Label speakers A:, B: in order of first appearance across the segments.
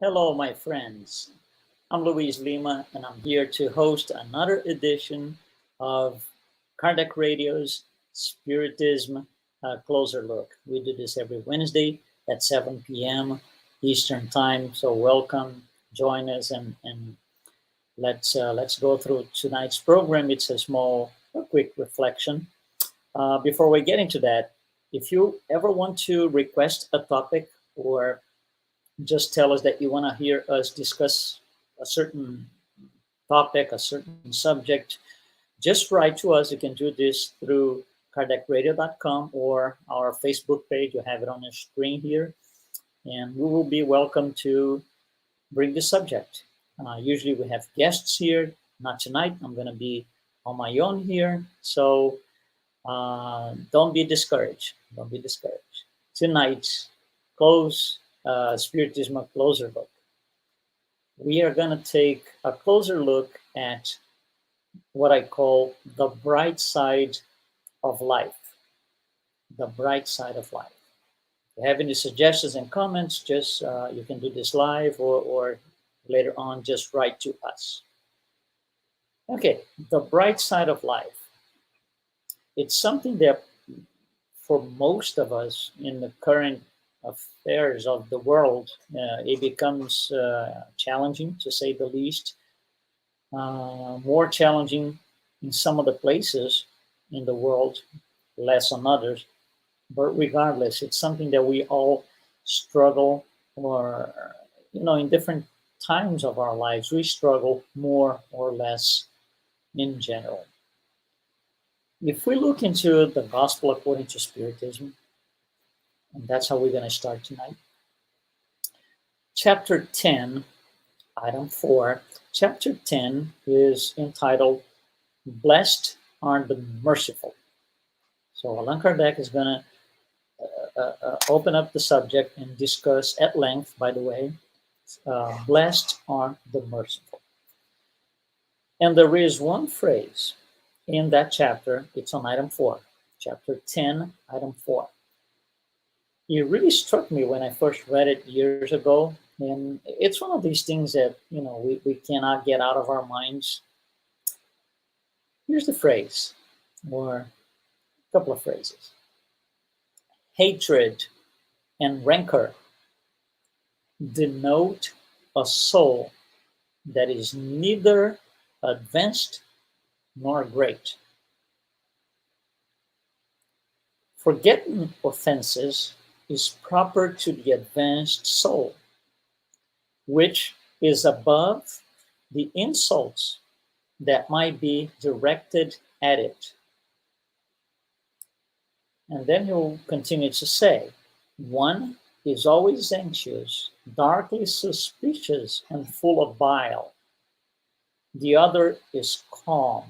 A: Hello, my friends. I'm Luiz Lima, and I'm here to host another edition of Kardec Radio's Spiritism Closer Look. We do this every Wednesday at 7 p.m. Eastern Time. So welcome, join us, and let's go through tonight's program. It's a quick reflection. Before we get into that, if you ever want to request a topic or just tell us that you want to hear us discuss a certain topic, a certain subject, just write to us. You can do this through kardecradio.com or our Facebook page. You have it on your screen here. And we will be welcome to bring the subject. Usually we have guests here. Not tonight. I'm going to be on my own here. So don't be discouraged. Don't be discouraged. Tonight's Spiritism Closer Look. We are going to take a closer look at what I call the bright side of life. The bright side of life. If you have any suggestions and comments, just you can do this live or later on, just write to us. Okay, the bright side of life. It's something that for most of us in the current affairs of the world, it becomes challenging, to say the least. More challenging in some of the places in the world, less on others. But regardless, it's something that we all struggle, or in different times of our lives, we struggle more or less in general. If we look into the Gospel according to Spiritism, and that's how we're going to start tonight. Chapter 10, item 4. Chapter 10 is entitled, Blessed are the Merciful. So Allan Kardec is going to open up the subject and discuss at length, by the way, blessed are the merciful. And there is one phrase in that chapter, it's on item 4, chapter 10, item 4. It really struck me when I first read it years ago. And it's one of these things that, we cannot get out of our minds. Here's the phrase, or a couple of phrases. Hatred and rancor denote a soul that is neither advanced nor great. Forgetting offenses is proper to the advanced soul, which is above the insults that might be directed at it. And then he'll continue to say, one is always anxious, darkly suspicious, and full of bile. The other is calm,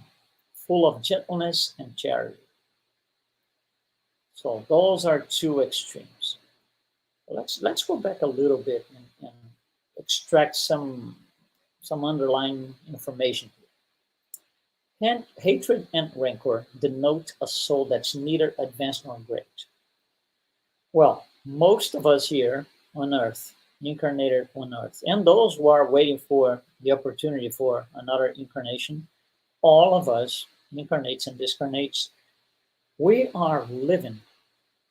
A: full of gentleness and charity. So those are two extremes. Let's go back a little bit and extract some underlying information here. And hatred and rancor denote a soul that's neither advanced nor great. Well, most of us here on earth, incarnated on earth, and those who are waiting for the opportunity for another incarnation, all of us, incarnates and discarnates, we are living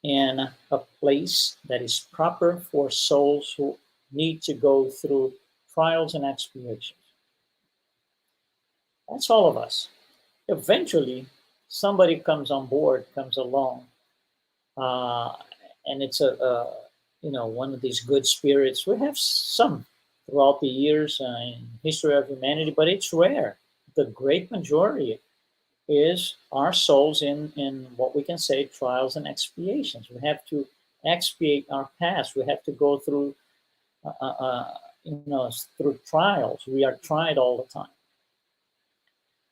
A: in a place that is proper for souls who need to go through trials and expiations. That's all of us. Eventually, somebody comes on board, comes along, and it's one of these good spirits. We have some throughout the years in history of humanity, but it's rare. The great majority is our souls in what we can say trials and expiations. We have to expiate our past. We have to go through through trials. We are tried all the time.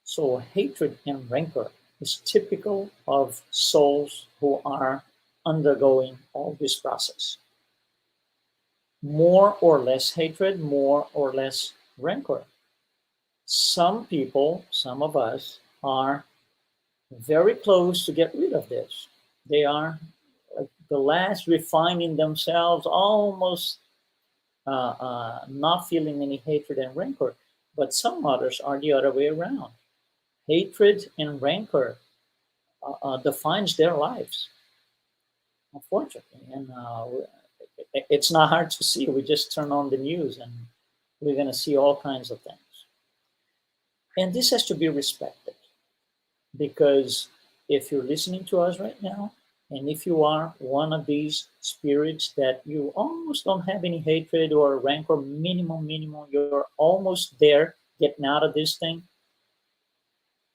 A: So hatred and rancor is typical of souls who are undergoing all this process. More or less hatred, more or less rancor. Some people, some of us, are very close to get rid of this. They are the last refining themselves, almost not feeling any hatred and rancor. But some others are the other way around. Hatred and rancor defines their lives, unfortunately. And it's not hard to see. We just turn on the news and we're going to see all kinds of things. And this has to be respected, because if you're listening to us right now, and if you are one of these spirits that you almost don't have any hatred or rancor, minimum, you're almost there getting out of this thing.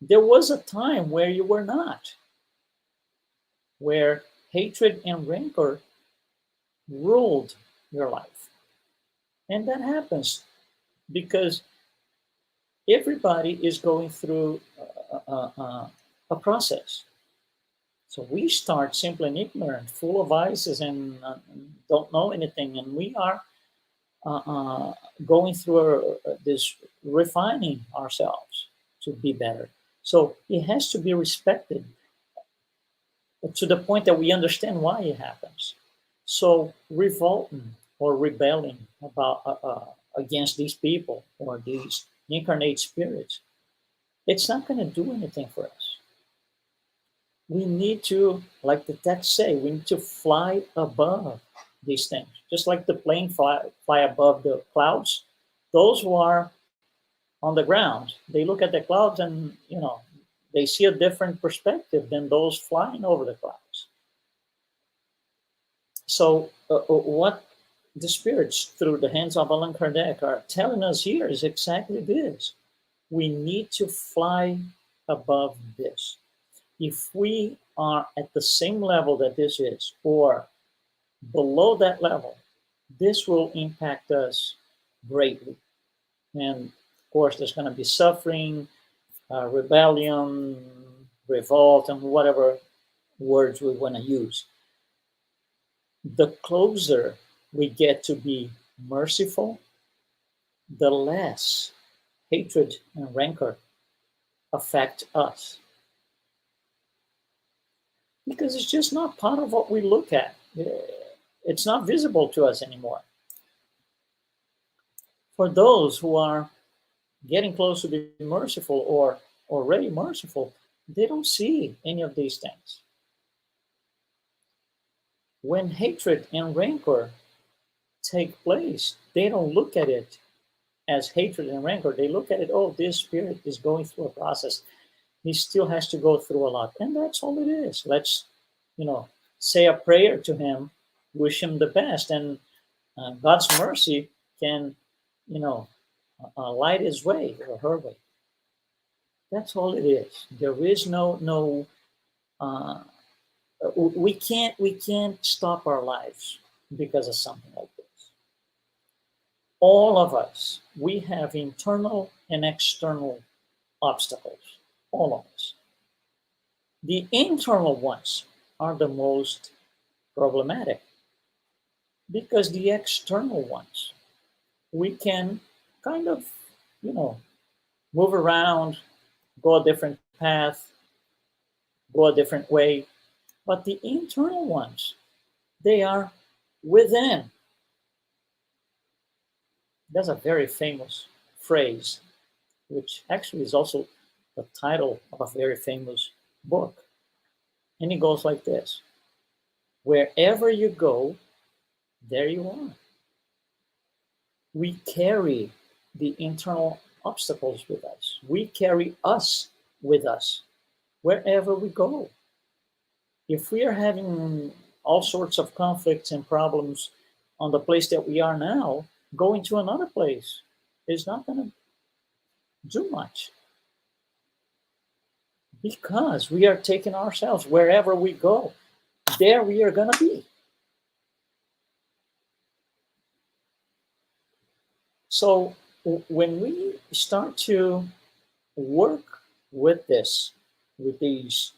A: There was a time where you were not, where hatred and rancor ruled your life. And that happens because everybody is going through a process. So we start simple and ignorant, full of vices, and don't know anything. And we are going through this refining ourselves to be better. So it has to be respected to the point that we understand why it happens. So revolting or rebelling about against these people or these incarnate spirits, it's not going to do anything for us. We need to, like the text say, we need to fly above these things, just like the plane fly above the clouds. Those who are on the ground, they look at the clouds and they see a different perspective than those flying over the clouds. So what the spirits through the hands of Allan Kardec are telling us here is exactly this. We need to fly above this. If we are at the same level that this is, or below that level, this will impact us greatly. And of course, there's going to be suffering, rebellion, revolt, and whatever words we want to use. The closer we get to be merciful, the less hatred and rancor affect us. Because it's just not part of what we look at. It's not visible to us anymore. For those who are getting close to be merciful or already merciful, they don't see any of these things. When hatred and rancor take place, they don't look at it as hatred and rancor. They look at it, oh, this spirit is going through a process. He still has to go through a lot. And that's all it is. Let's, say a prayer to him, wish him the best. And God's mercy can, light his way or her way. That's all it is. There is no we can't stop our lives because of something like this. All of us, we have internal and external obstacles. All of us. The internal ones are the most problematic because the external ones, we can kind of, move around, go a different path, go a different way. But the internal ones, they are within. That's a very famous phrase, which actually is also the title of a very famous book. And it goes like this. Wherever you go, there you are. We carry the internal obstacles with us. We carry us with us wherever we go. If we are having all sorts of conflicts and problems on the place that we are now, going to another place is not going to do much. Because we are taking ourselves wherever we go, there we are going to be. So when we start to work with this, with these,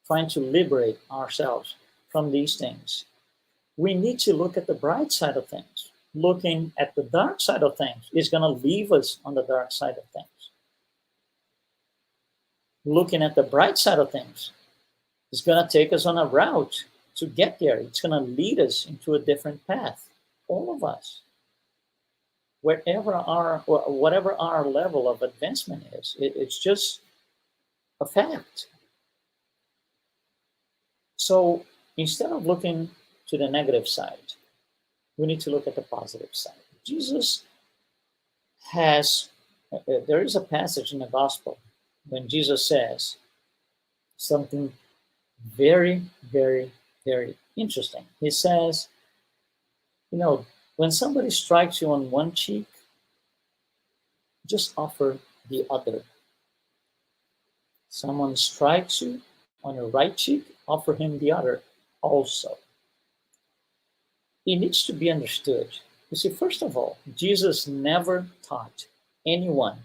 A: trying to liberate ourselves from these things, we need to look at the bright side of things. Looking at the dark side of things is going to leave us on the dark side of things. Looking at the bright side of things is going to take us on a route to get there. It's going to lead us into a different path. All of us, whatever our level of advancement is, it's just a fact. So instead of looking to the negative side, we need to look at the positive side. Jesus has, there is a passage in the gospel when Jesus says something very, very, very interesting. He says, you know, when somebody strikes you on one cheek, just offer the other. Someone strikes you on your right cheek, offer him the other also. It needs to be understood. You see, first of all, Jesus never taught anyone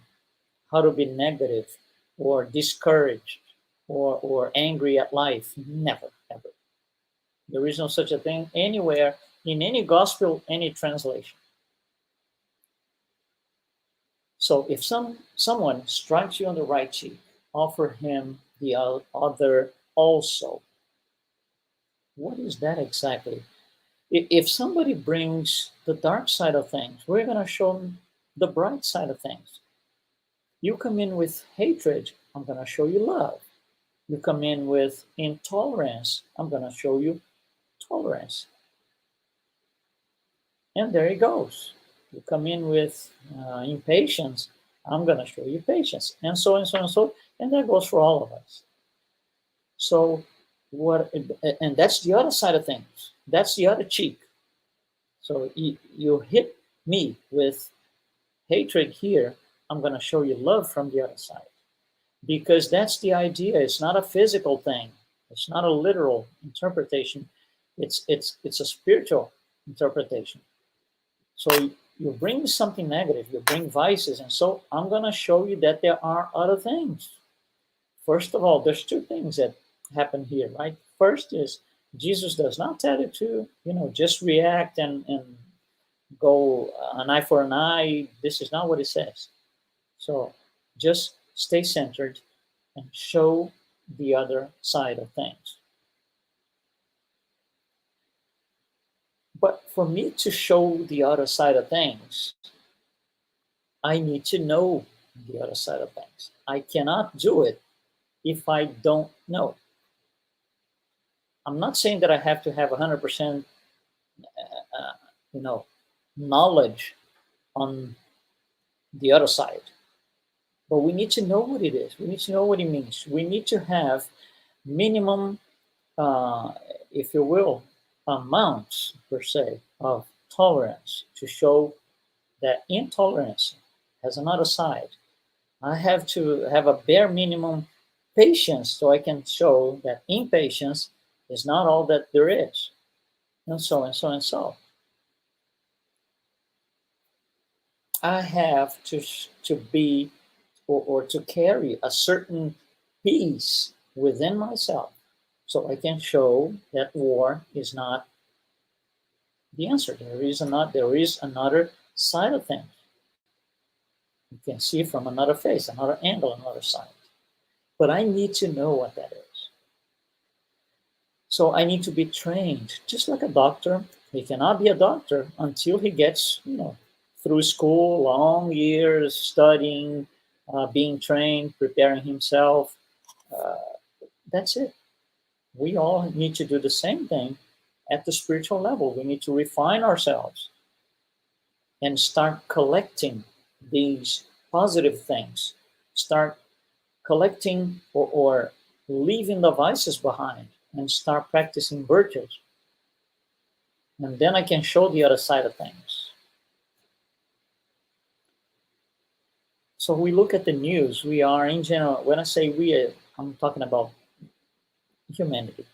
A: how to be negative or discouraged or angry at life. Never, ever. There is no such a thing anywhere in any gospel, any translation. So if someone strikes you on the right cheek, offer him the other also. What is that exactly? If somebody brings the dark side of things, we're going to show them the bright side of things. You come in with hatred, I'm going to show you love. You come in with intolerance, I'm going to show you tolerance. And there he goes. You come in with impatience, I'm going to show you patience, and so and so and so. And that goes for all of us. So, and that's the other side of things. That's the other cheek. So you hit me with hatred here, I'm going to show you love from the other side. Because that's the idea. It's not a physical thing. It's not a literal interpretation. It's a spiritual interpretation. So you bring something negative, you bring vices, and so I'm going to show you that there are other things. First of all, there's two things that happen here, right? First is Jesus does not tell you to, just react and go an eye for an eye. This is not what it says. So just stay centered and show the other side of things. But for me to show the other side of things, I need to know the other side of things. I cannot do it if I don't know. I'm not saying that I have to have 100%, knowledge on the other side. But we need to know what it is. We need to know what it means. We need to have minimum, if you will, amounts per se of tolerance to show that intolerance has another side. I have to have a bare minimum patience so I can show that impatience is not all that there is, and so and so and so. I have to be or to carry a certain peace within myself so I can show that war is not the answer. There is another side of things. You can see from another face, another angle, another side. But I need to know what that is. So I need to be trained, just like a doctor. He cannot be a doctor until he gets, through school, long years studying, being trained, preparing himself. That's it. We all need to do the same thing at the spiritual level. We need to refine ourselves and start collecting these positive things. Start collecting or leaving the vices behind and start practicing virtues. And then I can show the other side of things. So we look at the news. We are, in general, when I say we, I'm talking about humanity.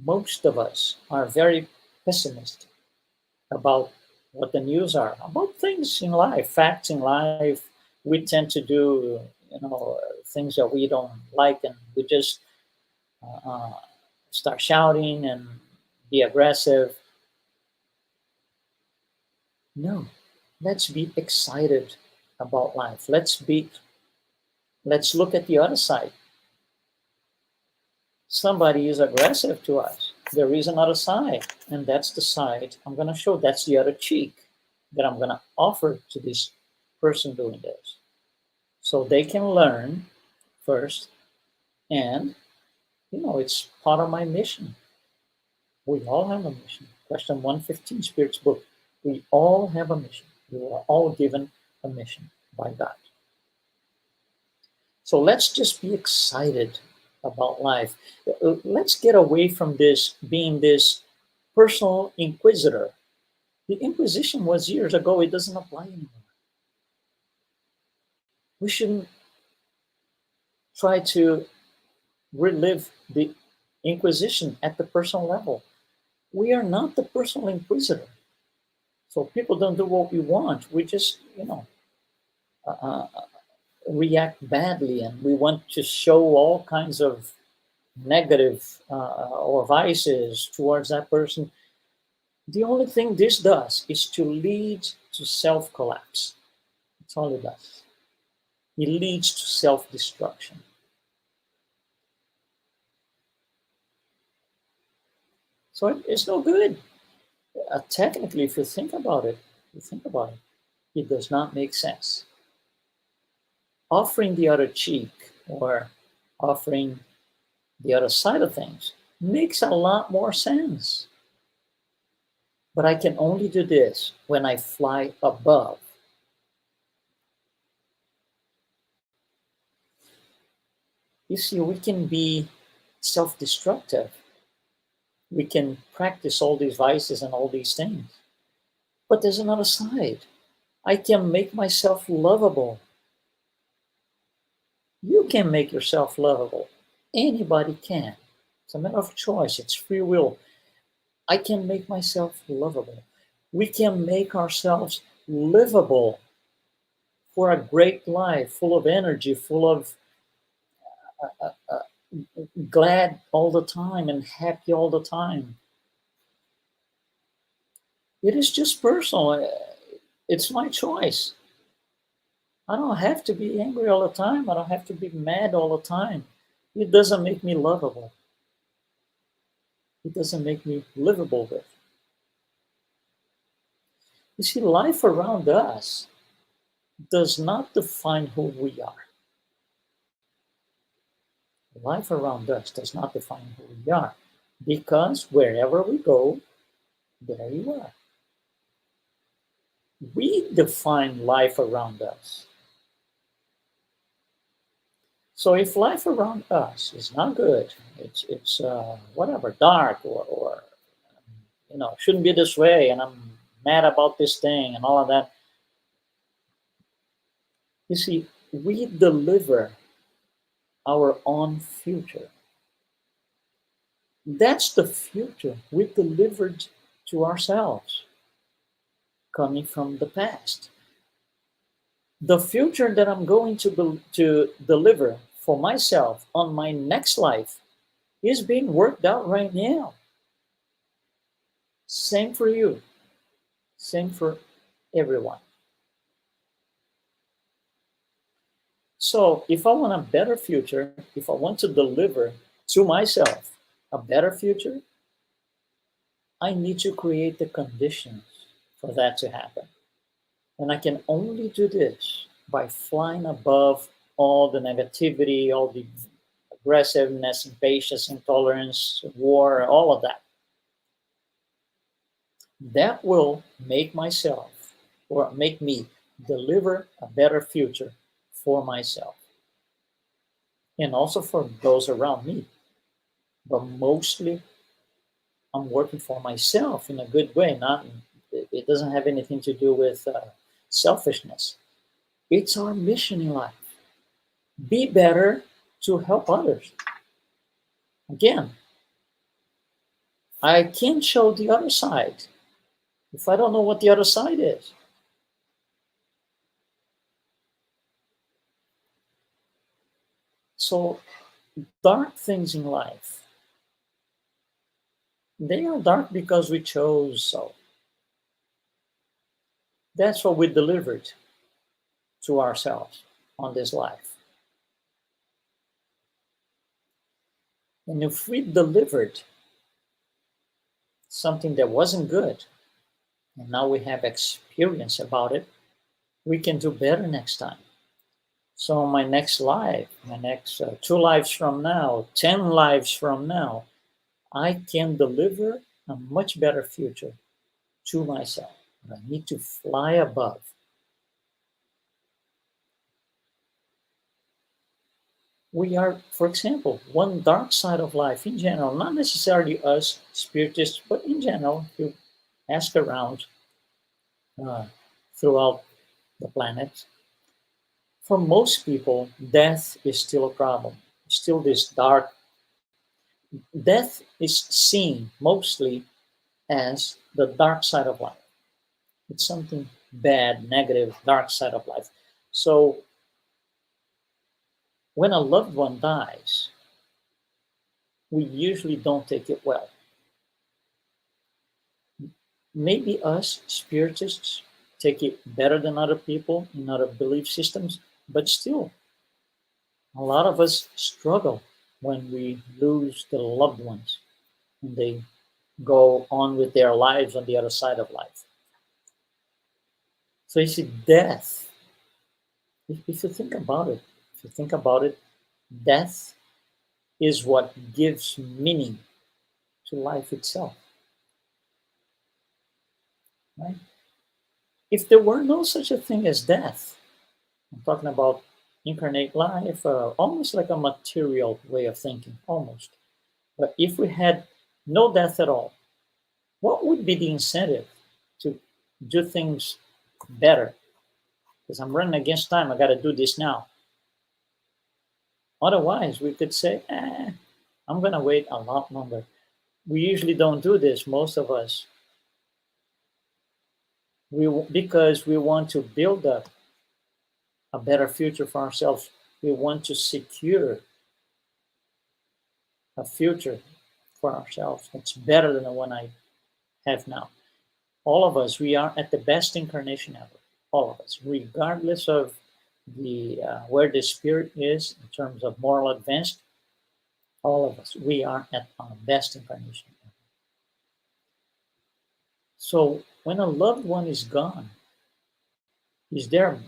A: Most of us are very pessimistic about what the news are, about things in life, facts in life. We tend to do, things that we don't like, and we just start shouting and be aggressive. No, let's be excited about life. Let's look at the other side. Somebody is aggressive to us. there is another side, and that's the side I'm going to show. That's the other cheek that I'm going to offer to this person doing this. So they can learn first, and it's part of my mission. We all have a mission. Question 115, Spirit's book. We all have a mission. We are all given a mission by God. So let's just be excited about life. Let's get away from this being this personal inquisitor. The Inquisition was years ago. It doesn't apply anymore. We shouldn't try to relive the Inquisition at the personal level. We are not the personal inquisitor. So people don't do what we want. We just, uh, uh, react badly, and we want to show all kinds of negative or vices towards that person. The only thing this does is to lead to self-collapse. That's all it does. It leads to self-destruction. So it's no good. Technically, if you think about it, it does not make sense. Offering the other cheek or offering the other side of things makes a lot more sense. But I can only do this when I fly above. You see, we can be self-destructive. We can practice all these vices and all these things. But there's another side. I can make myself lovable. You can make yourself lovable. Anybody can. It's a matter of choice. It's free will. I can make myself lovable. We can make ourselves livable for a great life, full of energy, full of glad all the time and happy all the time. It is just personal. It's my choice. I don't have to be angry all the time. I don't have to be mad all the time. It doesn't make me lovable. It doesn't make me livable with. You see, life around us does not define who we are. Life around us does not define who we are, because wherever we go, there you are. We define life around us. So if life around us is not good, it's whatever, dark, or shouldn't be this way, and I'm mad about this thing and all of that. You see, we deliver our own future. That's the future we delivered to ourselves, coming from the past. The future that I'm going to deliver for myself on my next life is being worked out right now. Same for you. Same for everyone. So if I want a better future, if I want to deliver to myself a better future, I need to create the conditions for that to happen. And I can only do this by flying above all the negativity, all the aggressiveness, impatience, intolerance, war, all of that. That will make myself, or make me, deliver a better future for myself and also for those around me. But mostly, I'm working for myself in a good way. It doesn't have anything to do with selfishness. It's our mission in life. Be better to help others. Again, I can't show the other side if I don't know what the other side is. So dark things in life, they are dark because we chose so. That's what we delivered to ourselves on this life. And if we delivered something that wasn't good, and now we have experience about it, we can do better next time. So my next life, my next 2 lives from now, 10 lives from now, I can deliver a much better future to myself. But I need to fly above. We are, for example, one dark side of life in general, not necessarily us spiritists, but in general, if you ask around uh, throughout the planet, for most people, death is still a problem. Still, this dark death is seen mostly as the dark side of life. It's something bad, negative, dark side of life. So when a loved one dies, we usually don't take it well. Maybe us spiritists take it better than other people in other belief systems, but still, a lot of us struggle when we lose the loved ones and they go on with their lives on the other side of life. So you see, death, if you think about it, if you think about it, death is what gives meaning to life itself, right? If there were no such a thing as death, I'm talking about incarnate life, almost like a material way of thinking, almost. But if we had no death at all, what would be the incentive to do things better? Because I'm running against time, I got to do this now. Otherwise, we could say, I'm going to wait a lot longer. We usually don't do this, most of us, because we want to build up a better future for ourselves. We want to secure a future for ourselves that's better than the one I have now. All of us, we are at the best incarnation ever. All of us, regardless of the where the spirit is in terms of moral advance. All of us, we are at our best incarnation ever. So when a loved one is gone, is there a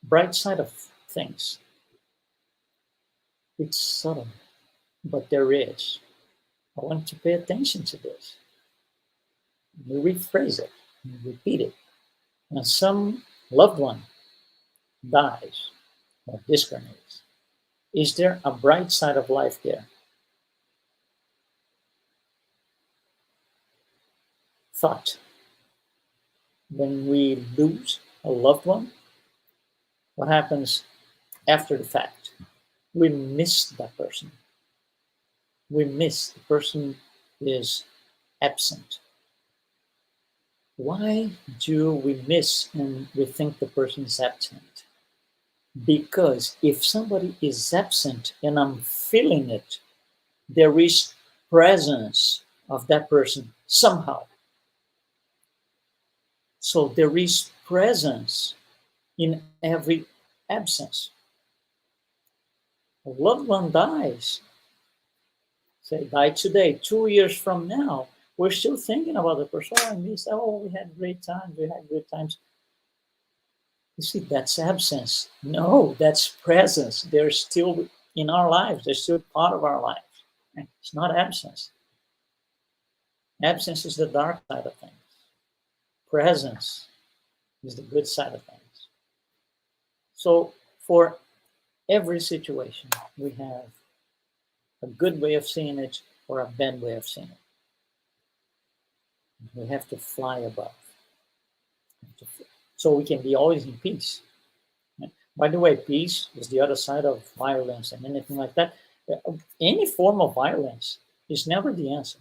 A: bright side of things? It's subtle, but there is. I want to pay attention to this. We rephrase it, repeat it. When some loved one dies or discarnates, is there a bright side of life there? Thought. When we lose a loved one, what happens after the fact? We miss that person. We miss the person is absent. Why do we miss and we think the person is absent? Because if somebody is absent and I'm feeling it, there is presence of that person somehow. So there is presence in every absence. A loved one dies, say, died today, 2 years from now, we're still thinking about the person. Oh, I missed, oh, we had great times, we had good times. You see, that's absence. No, that's presence. They're still in our lives, they're still part of our lives. It's not absence. Absence is the dark side of things. Presence is the good side of things. So for every situation, we have a good way of seeing it or a bad way of seeing it. We have to fly above. So we can be always in peace. By the way, peace is the other side of violence and anything like that. Any form of violence is never the answer.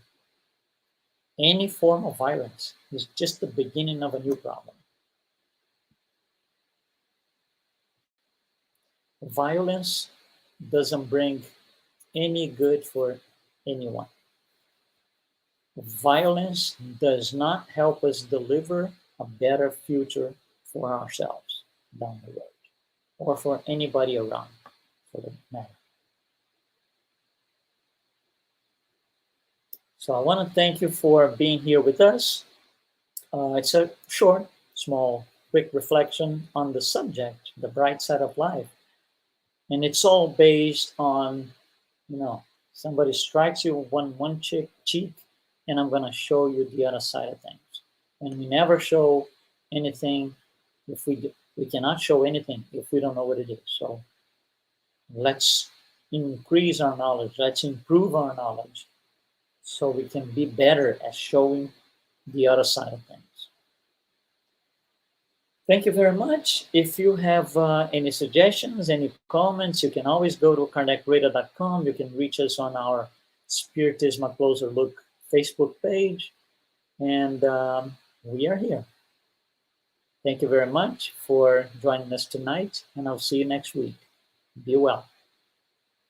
A: Any form of violence is just the beginning of a new problem. Violence doesn't bring any good for anyone. Violence does not help us deliver a better future for ourselves down the road or for anybody around, for the matter. So I want to thank you for being here with us. It's a short, small, quick reflection on the subject, the bright side of life. And it's all based on, you know, somebody strikes you one cheek, and I'm going to show you the other side of things. And we never show anything if we cannot show anything if we don't know what it is. So let's increase our knowledge. Let's improve our knowledge so we can be better at showing the other side of things. Thank you very much. If you have any suggestions, any comments, you can always go to kardecradar.com. You can reach us on our Spiritism A Closer Look Facebook page. And we are here. Thank you very much for joining us tonight, and I'll see you next week. Be well.